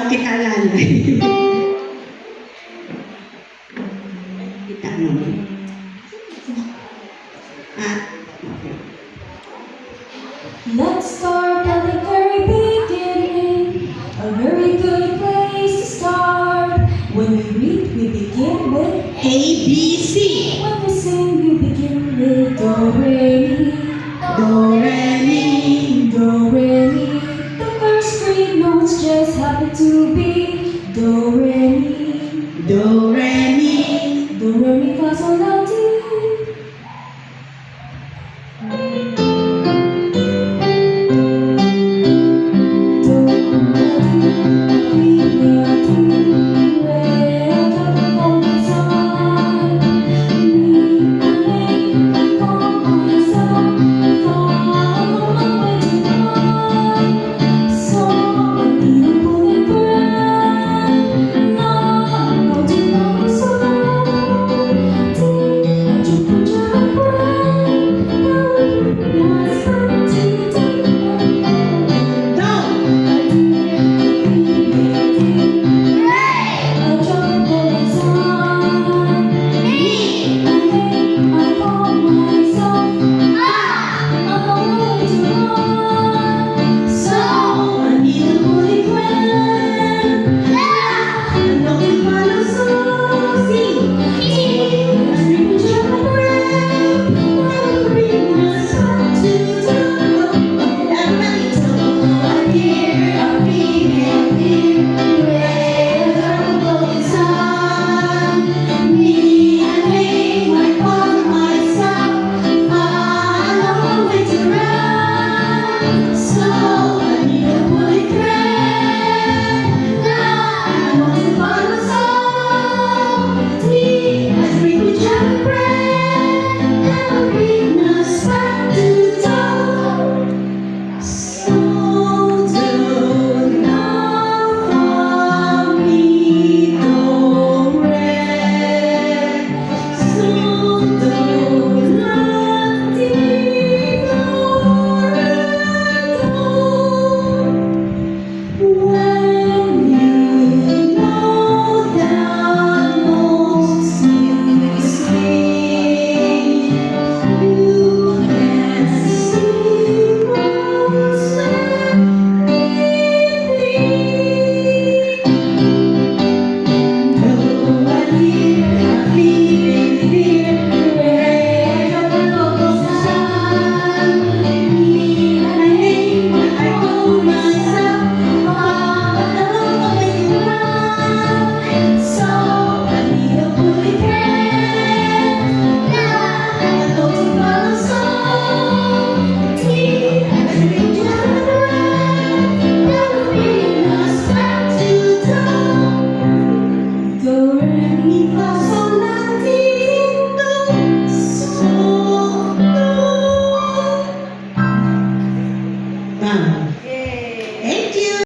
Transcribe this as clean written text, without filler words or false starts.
kita lalay. Kita naman. Let's start at the very beginning, a very good place to start. When we read, we begin with A, B, C. When we sing, we begin with do, re, mi. Do, re, mi. Do, re, mi. The first three notes just happen to be do,